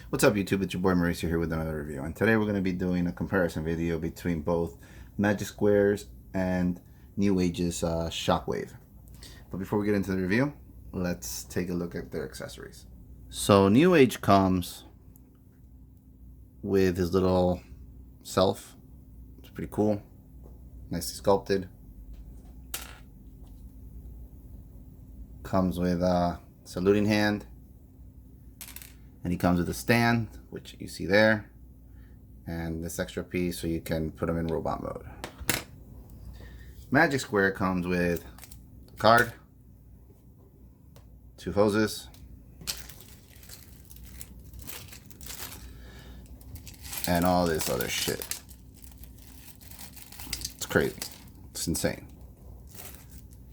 What's up YouTube, it's your boy Mauricio here with another review, and today we're going to be doing a comparison video between both Magic Squares and Newage's Shockwave. But before we get into the review, let's take a look at their accessories. So Newage comes with his little self. It's pretty cool, nicely sculpted. Comes with a saluting hand. And he comes with a stand, which you see there, and this extra piece so you can put them in robot mode. Magic Square comes with a card, 2 hoses, and all this other shit. It's crazy. It's insane.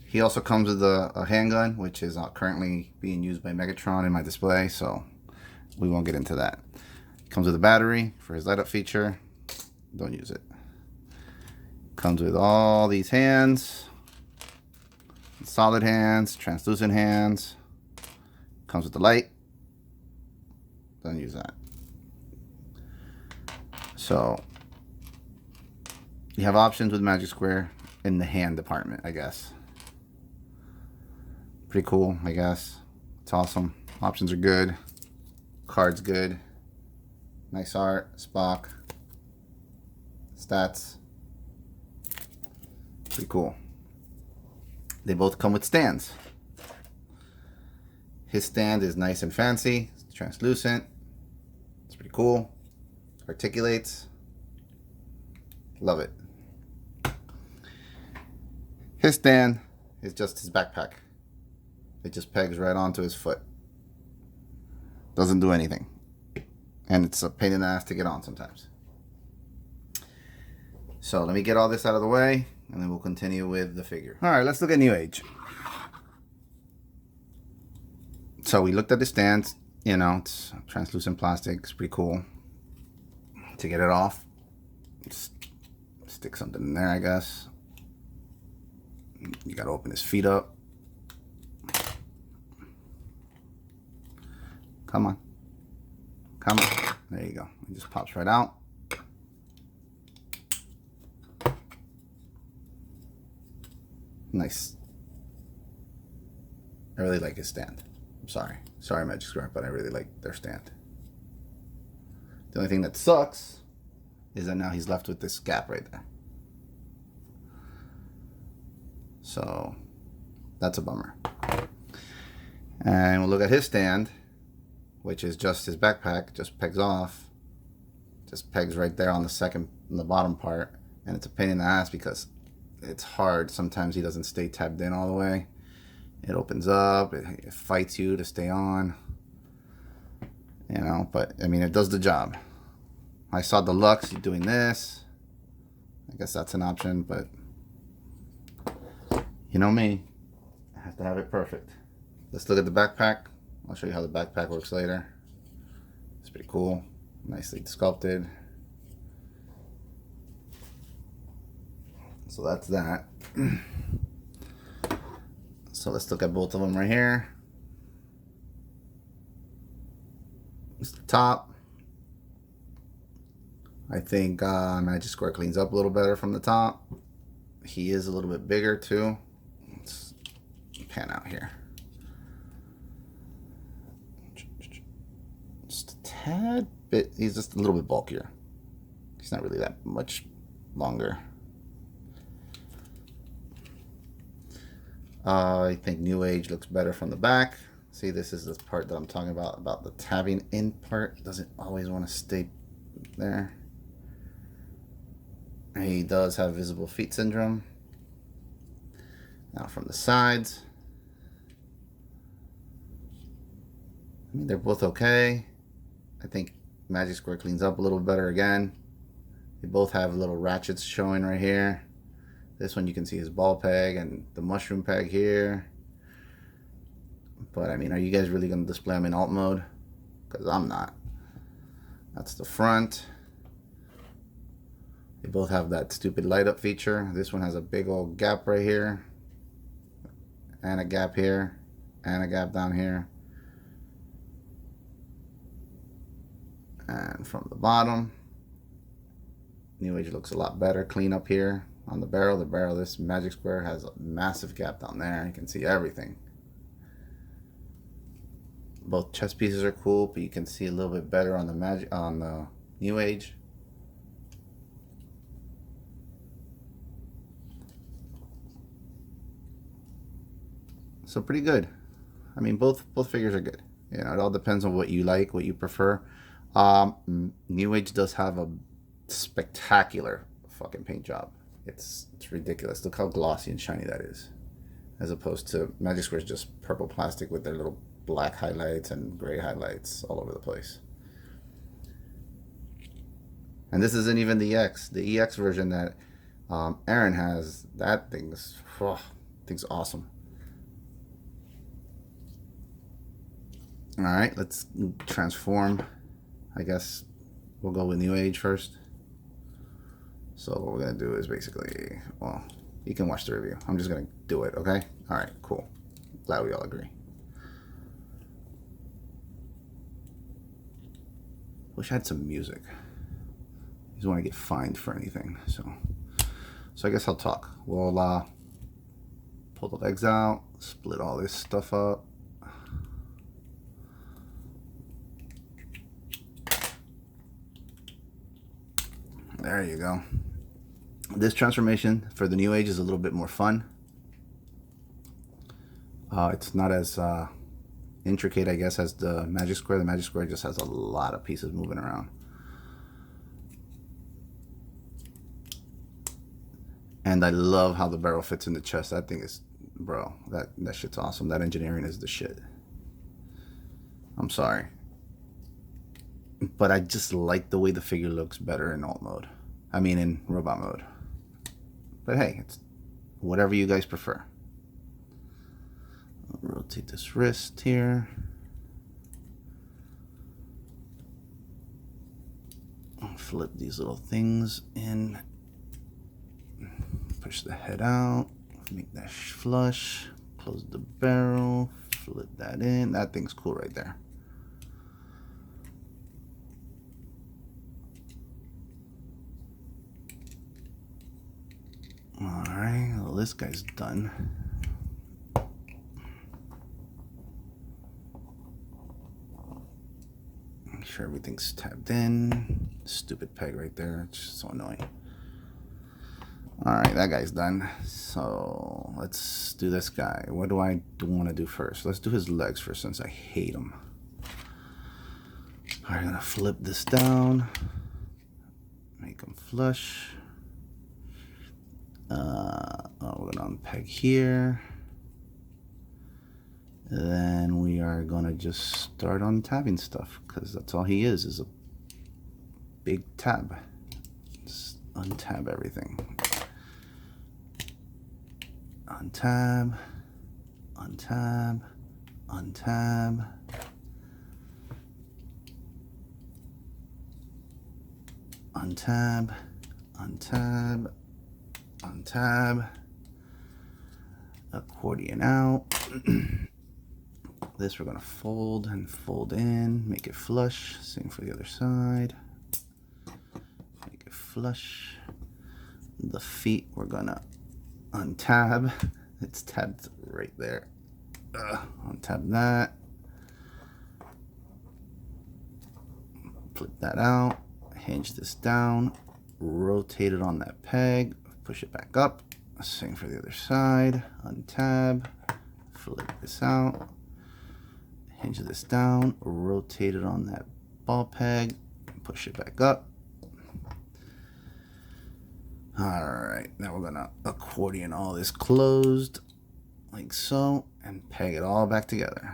He also comes with a handgun, which is currently being used by Megatron in my display, so we won't get into that. Comes with a battery for his light up feature. Don't use it. Comes with all these hands. Solid hands, translucent hands. Comes with the light. Don't use that. So you have options with Magic Square in the hand department, I guess. Pretty cool, I guess. It's awesome. Options are good. Card's good. Nice art. Spock. Stats. Pretty cool. They both come with stands. His stand is nice and fancy. It's translucent. It's pretty cool. Articulates. Love it. His stand is just his backpack. It just pegs right onto his foot. Doesn't do anything. And it's a pain in the ass to get on sometimes. So let me get all this out of the way, and then we'll continue with the figure. Alright, let's look at Newage. So we looked at the stands. You know, it's translucent plastic. It's pretty cool. To get it off, just stick something in there, I guess. You gotta open his feet up. Come on. Come on. There you go. It just pops right out. Nice. I really like his stand. I'm sorry. Sorry, Magic Square, but I really like their stand. The only thing that sucks is that now he's left with this gap right there. So that's a bummer. And we'll look at his stand, which is just his backpack, just pegs off. Just pegs right there on the bottom part. And it's a pain in the ass because it's hard. Sometimes he doesn't stay tabbed in all the way. It opens up, it fights you to stay on. You know, but I mean, it does the job. I saw Deluxe doing this. I guess that's an option, but you know me, I have to have it perfect. Let's look at the backpack. I'll show you how the backpack works later. It's pretty cool. Nicely sculpted. So that's that. So let's look at both of them right here. It's the top. I think Magic Square cleans up a little better from the top. He is a little bit bigger too. Let's pan out here. Just a tad bit. He's just a little bit bulkier. He's not really that much longer. I think Newage looks better from the back. See, this is the part that I'm talking about the tabbing in part. Doesn't always want to stay there. He does have visible feet syndrome. Now from the sides, I mean, they're both okay. I think Magic Square cleans up a little better again. They both have little ratchets showing right here. This one you can see his ball peg and the mushroom peg here. But I mean, are you guys really going to display them in alt mode? Because I'm not. That's the front. They both have that stupid light up feature. This one has a big old gap right here. And a gap here. And a gap down here. And from the bottom, Newage looks a lot better, clean up here on the barrel. The barrel, this Magic Square has a massive gap down there. You can see everything. Both chest pieces are cool, but you can see a little bit better on the Newage. So pretty good. I mean, both figures are good. You know, it all depends on what you like, what you prefer. Newage does have a spectacular fucking paint job. It's ridiculous. Look how glossy and shiny that is, as opposed to Magic Square's just purple plastic with their little black highlights and gray highlights all over the place. And this isn't even the EX. The EX version that Aaron has, that thing's awesome. All right, let's transform. I guess we'll go with Newage first. So what we're gonna do is basically, well, you can watch the review. I'm just gonna do it, okay? All right, cool. Glad we all agree. Wish I had some music. I just want to get fined for anything. So I guess I'll talk. We'll pull the legs out, split all this stuff up. There you go. This transformation for the Newage is a little bit more fun. It's not as intricate, I guess, as the Magic Square. The Magic Square just has a lot of pieces moving around. And I love how the barrel fits in the chest. That thing is, bro, that shit's awesome. That engineering is the shit. I'm sorry. But I just like the way the figure looks better in alt mode. I mean, in robot mode. But hey, it's whatever you guys prefer. I'll rotate this wrist here. I'll flip these little things in. Push the head out. Make that flush. Close the barrel. Flip that in. That thing's cool right there. Alright, well, this guy's done. Make sure everything's tabbed in. Stupid peg right there, it's just so annoying. Alright, that guy's done. So let's do this guy. What do I want to do first? Let's do his legs first, since I hate them. Alright, I'm gonna flip this down. Make them flush. We're gonna unpeg here. Then we are gonna just start untabbing stuff, because that's all he is a big tab. Just untab everything. Untab, untab, untab. Untab, untab, untab. Accordion out. This we're gonna fold and fold in, make it flush. Same for the other side. Make it flush. The feet we're gonna untab. It's tabbed right there. Untab that. Flip that out. Hinge this down. Rotate it on that peg. Push it back up. Same for the other side. Untab. Flip this out. Hinge this down. Rotate it on that ball peg. Push it back up. Alright, now we're gonna accordion all this closed like so and peg it all back together.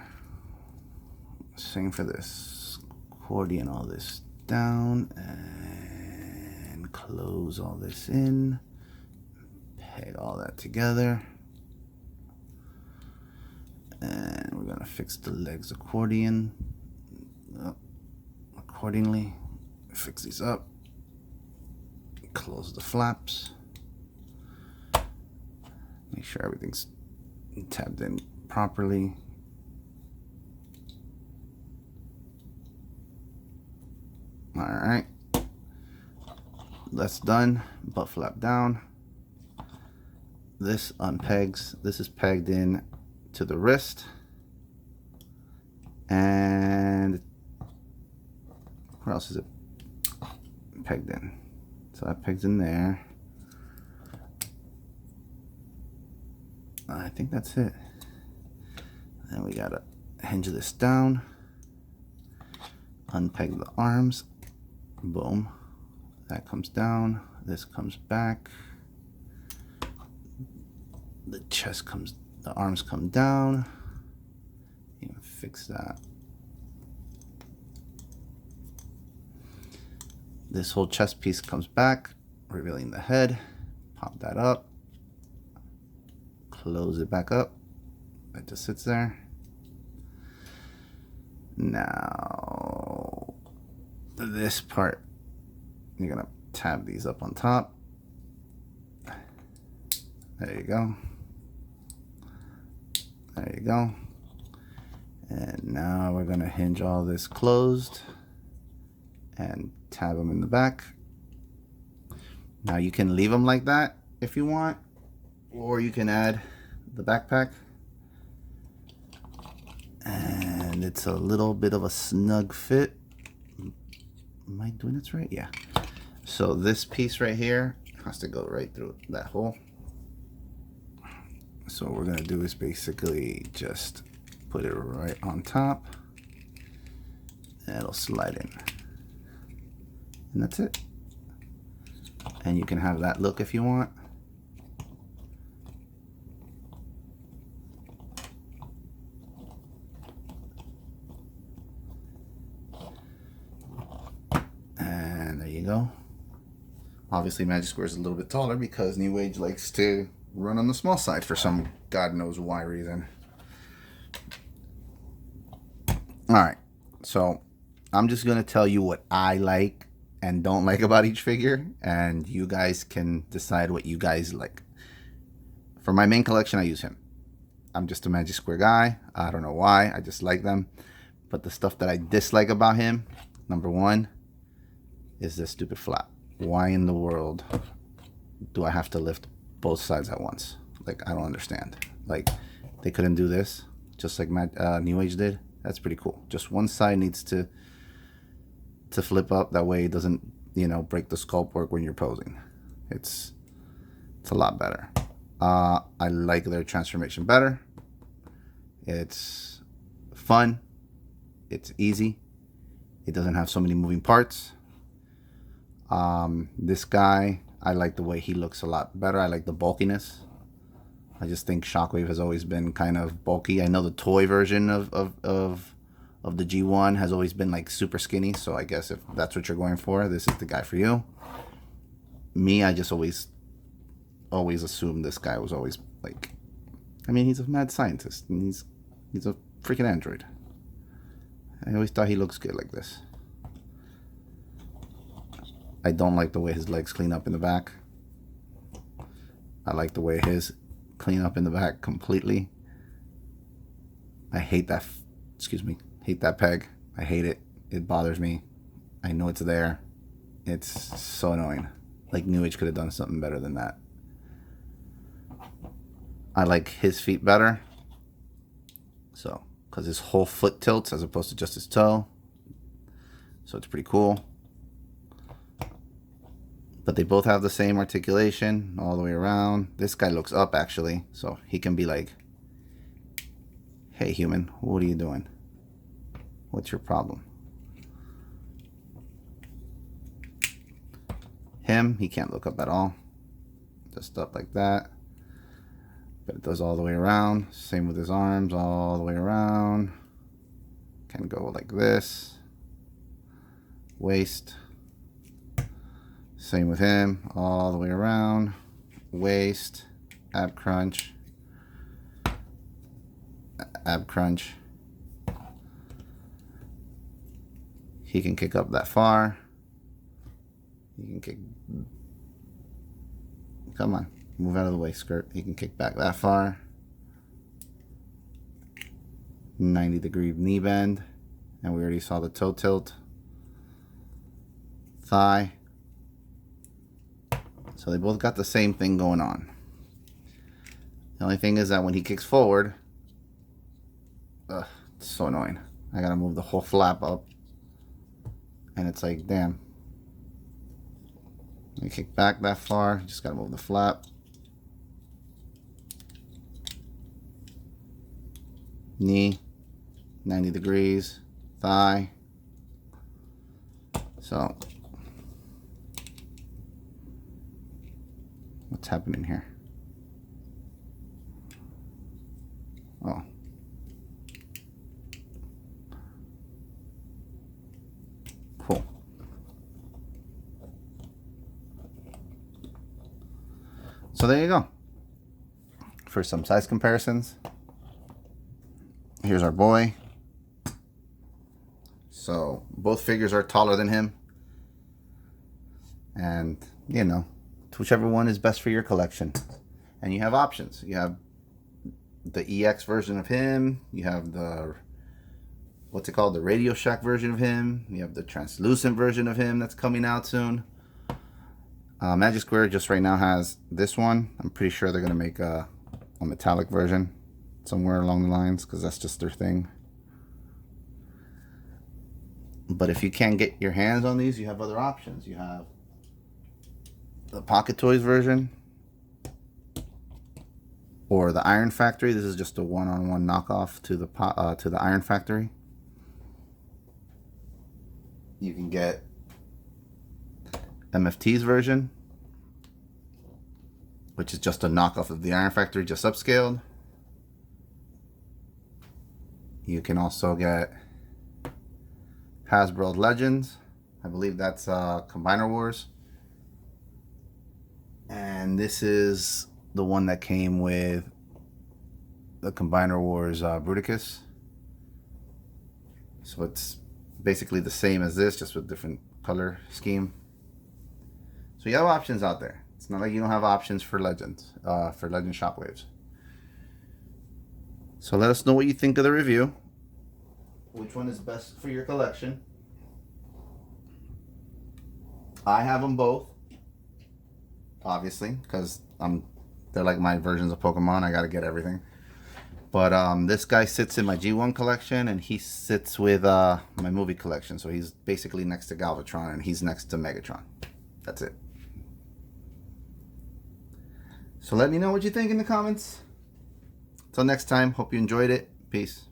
Same for this. Accordion all this down and close all this in. Peg all that together. And we're gonna fix the legs accordingly. Fix these up. Close the flaps. Make sure everything's tabbed in properly. All right. That's done. Butt flap down. This unpegs. This is pegged in to the wrist. And where else is it pegged in? So that pegs in there. I think that's it. Then we gotta hinge this down. Unpeg the arms. Boom. That comes down. This comes back. The chest comes, the arms come down. You can fix that. This whole chest piece comes back, revealing the head. Pop that up. Close it back up. It just sits there. Now, this part, you're gonna tab these up on top. There you go. There you go. And now we're gonna hinge all this closed and tab them in the back. Now you can leave them like that if you want, or you can add the backpack. And it's a little bit of a snug fit. Am I doing this right? Yeah. So this piece right here has to go right through that hole. So what we're gonna do is basically just put it right on top and it'll slide in. And that's it. And you can have that look if you want. And there you go. Obviously Magic Square is a little bit taller because Newage likes to run on the small side for some God knows why reason. Alright, so I'm just going to tell you what I like and don't like about each figure, and you guys can decide what you guys like. For my main collection, I use him. I'm just a Magic Square guy. I don't know why, I just like them. But the stuff that I dislike about him, number one, is this stupid flap. Why in the world do I have to lift both sides at once? Like, I don't understand. Like, they couldn't do this just like Newage did. That's pretty cool. Just one side needs to flip up, that way it doesn't, you know, break the sculpt work when you're posing. It's a lot better. I like their transformation better. It's fun. It's easy. It doesn't have so many moving parts. This guy, I like the way he looks a lot better. I like the bulkiness. I just think Shockwave has always been kind of bulky. I know the toy version of the G1 has always been like super skinny, so I guess if that's what you're going for, this is the guy for you. Me, I just always assumed this guy was always like, I mean, he's a mad scientist and he's a freaking android. I always thought he looks good like this. I don't like the way his legs clean up in the back. I like the way his clean up in the back completely. I hate that, hate that peg. I hate it. It bothers me. I know it's there. It's so annoying. Like, Newage could have done something better than that. I like his feet better. So, because his whole foot tilts as opposed to just his toe. So it's pretty cool. But they both have the same articulation all the way around. This guy looks up, actually. So he can be like, hey, human, what are you doing? What's your problem? Him, he can't look up at all. Just up like that. But it does all the way around. Same with his arms, all the way around. Can go like this. Waist. Same with him, all the way around. Waist, ab crunch, ab crunch. He can kick up that far. He can kick, come on, move out of the way, skirt. He can kick back that far. 90-degree knee bend, and we already saw the toe tilt. thigh. So they both got the same thing going on. The only thing is that when he kicks forward, it's so annoying. I gotta move the whole flap up. And it's like, damn. When you kick back that far, just gotta move the flap. Knee, 90 degrees, thigh. So, what's happening here? Oh. Cool. So there you go. For some size comparisons, here's our boy. So both figures are taller than him. And, you know, whichever one is best for your collection. And you have options. You have the EX version of him. You have the, what's it called? The Radio Shack version of him. You have the translucent version of him that's coming out soon. Magic Square just right now has this one. I'm pretty sure they're going to make a metallic version somewhere along the lines, because that's just their thing. But if you can't get your hands on these, you have other options. You have the Pocket Toys version, or the Iron Factory. This is just a one-on-one knockoff to the Iron Factory. You can get MFT's version, which is just a knockoff of the Iron Factory, just upscaled. You can also get Hasbro Legends. I believe that's Combiner Wars. And this is the one that came with the Combiner Wars Bruticus. So it's basically the same as this, just with different color scheme. So you have options out there. It's not like you don't have options for Legends, for Legend Shockwaves. So let us know what you think of the review. Which one is best for your collection? I have them both, obviously, because they're like my versions of Pokemon. I gotta get everything. But this guy sits in my G1 collection, and he sits with my movie collection. So he's basically next to Galvatron, and he's next to Megatron. That's it. So let me know what you think in the comments. Till next time, hope you enjoyed it. Peace.